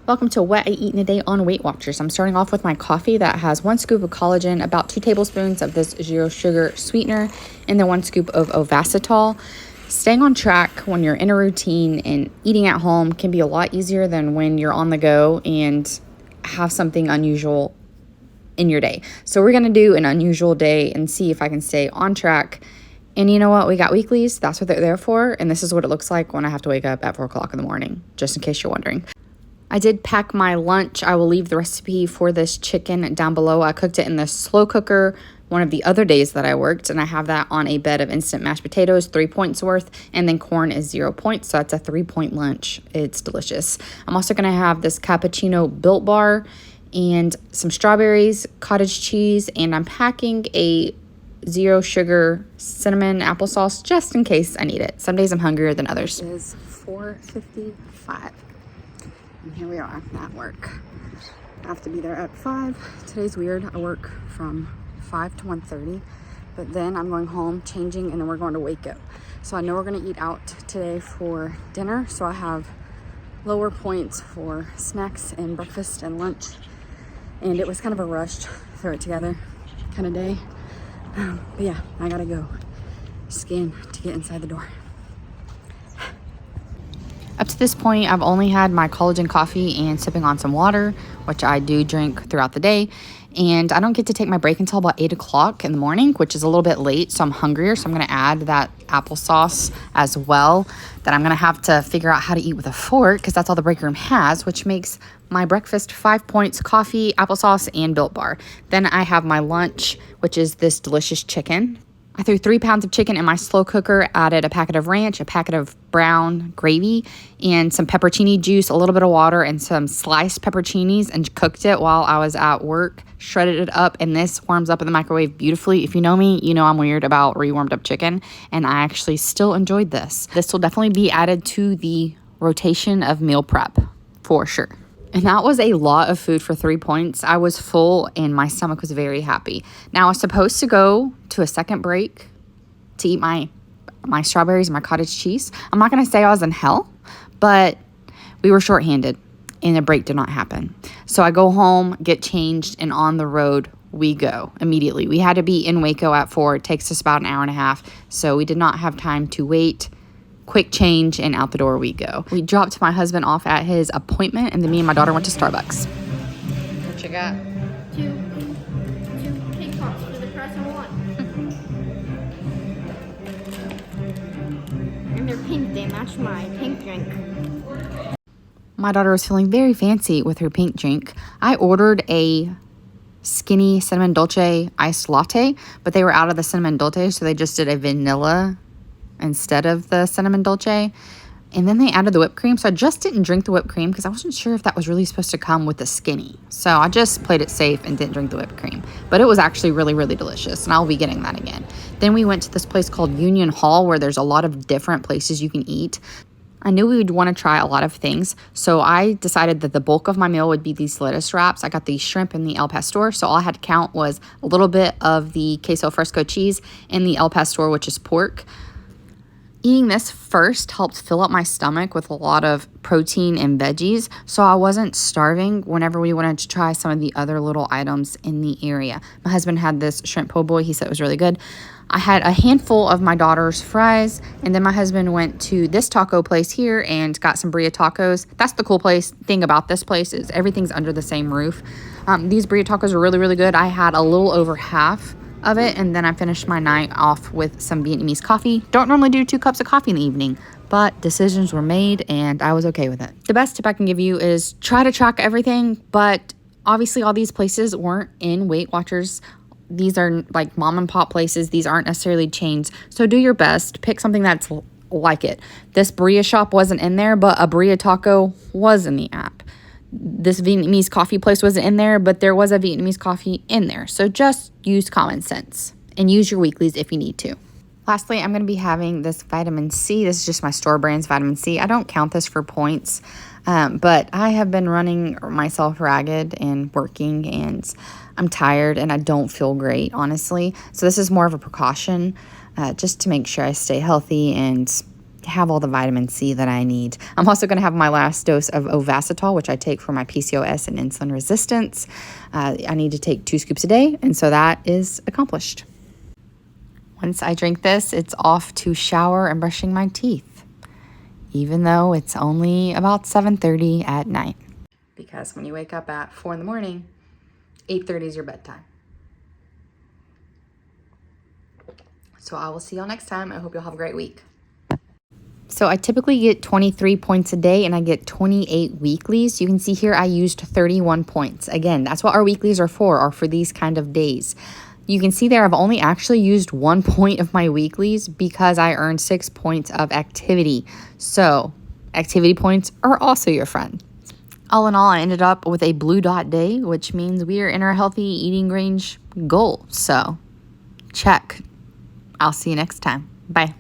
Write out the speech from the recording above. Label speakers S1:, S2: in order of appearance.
S1: Welcome to What I Eat in a Day on Weight Watchers. I'm starting off with my coffee that has 1 scoop of collagen, about 2 tablespoons of this zero sugar sweetener, and then 1 scoop of ovacitol. Staying on track when you're in a routine and eating at home can be a lot easier than when you're on the go and have something unusual in your day. So we're going to do an unusual day and see if I can stay on track. And you know what? We got weeklies. That's what they're there for. And this is what it looks like when I have to wake up at 4 o'clock in the morning, just in case you're wondering. I did pack my lunch. I will leave the recipe for this chicken down below. I cooked it in the slow cooker one of the other days that I worked, and I have that on a bed of instant mashed potatoes, 3 points worth, and then corn is 0 points, so that's a 3-point lunch. It's delicious. I'm also going to have this cappuccino Built Bar and some strawberries, cottage cheese, and I'm packing a zero sugar cinnamon applesauce just in case I need it. Some days I'm hungrier than others. It is 4:55. And here we are at work. I have to be there at 5. Today's weird. I work from 5 to 1:30, but then I'm going home, changing, and then we're going to Waco. So I know we're going to eat out today for dinner, so I have lower points for snacks and breakfast and lunch. And it was kind of a rushed, throw it together kind of day. But yeah, I gotta go scan to get inside the door. Up to this point, I've only had my collagen coffee and sipping on some water, which I do drink throughout the day. And I don't get to take my break until about 8 o'clock in the morning, which is a little bit late, so I'm hungrier. So I'm going to add that applesauce as well, that I'm going to have to figure out how to eat with a fork, because that's all the break room has, which makes my breakfast 5 points: coffee, applesauce, and Built Bar. Then I have my lunch, which is this delicious chicken. I threw 3 pounds of chicken in my slow cooker, added a packet of ranch, a packet of brown gravy, and some pepperoncini juice, a little bit of water, and some sliced pepperoncinis, and cooked it while I was at work. Shredded it up, and this warms up in the microwave beautifully. If you know me, you know I'm weird about re-warmed up chicken, and I actually still enjoyed this. This will definitely be added to the rotation of meal prep, for sure. And that was a lot of food for 3 points. I was full and my stomach was very happy. Now I was supposed to go to a second break to eat my strawberries and my cottage cheese. I'm not going to say I was in hell, but we were shorthanded and a break did not happen. So I go home, get changed, and on the road we go immediately. We had to be in Waco at 4. It takes us about an hour and a half. So we did not have time to wait. Quick change, and out the door we go. We dropped my husband off at his appointment, and then me and my daughter went to Starbucks. What you got?
S2: Two cake pops for the price of one. And they're pink. They match my pink drink.
S1: My daughter was feeling very fancy with her pink drink. I ordered a skinny cinnamon dolce iced latte, but they were out of the cinnamon dolce, so they just did a vanilla instead of the cinnamon dolce, and then they added the whipped cream. So I just didn't drink the whipped cream because I wasn't sure if that was really supposed to come with the skinny, so I just played it safe and didn't drink the whipped cream. But it was actually really, really delicious, and I'll be getting that again. Then we went to this place called Union Hall, where there's a lot of different places you can eat. I knew we would want to try a lot of things, so I decided that the bulk of my meal would be these lettuce wraps. I got the shrimp and the El Pastor, so all I had to count was a little bit of the queso fresco cheese and the El Pastor, which is pork. Eating this first helped fill up my stomach with a lot of protein and veggies, so I wasn't starving whenever we wanted to try some of the other little items in the area. My husband had this shrimp po' boy. He said it was really good. I had a handful of my daughter's fries, and then my husband went to this taco place here and got some birria tacos. That's the cool thing about this place is everything's under the same roof. These birria tacos are really, really good. I had a little over half of it, and then I finished my night off with some Vietnamese coffee. Don't normally do 2 cups of coffee in the evening, but decisions were made and I was okay with it. The best tip I can give you is try to track everything, but obviously all these places weren't in Weight Watchers. These are like mom and pop places. These aren't necessarily chains, so do your best. Pick something that's like it. This birria shop wasn't in there, but a birria taco was in the app. This Vietnamese coffee place wasn't in there, but there was a Vietnamese coffee in there. So just use common sense and use your weeklies if you need to. Lastly, I'm going to be having this vitamin C. This is just my store brand's vitamin C. I don't count this for points, but I have been running myself ragged and working, and I'm tired and I don't feel great, honestly. So this is more of a precaution just to make sure I stay healthy and have all the vitamin C that I need. I'm also going to have my last dose of Ovasitol, which I take for my PCOS and insulin resistance. I need to take 2 scoops a day, and so that is accomplished. Once I drink this, it's off to shower and brushing my teeth, even though it's only about 7:30 at night. Because when you wake up at 4 in the morning, 8:30 is your bedtime. So I will see y'all next time. I hope you'll have a great week. So I typically get 23 points a day and I get 28 weeklies. You can see here I used 31 points. Again, that's what our weeklies are for these kind of days. You can see there I've only actually used 1 point of my weeklies because I earned 6 points of activity. So activity points are also your friend. All in all, I ended up with a blue dot day, which means we are in our healthy eating range goal. So check. I'll see you next time. Bye.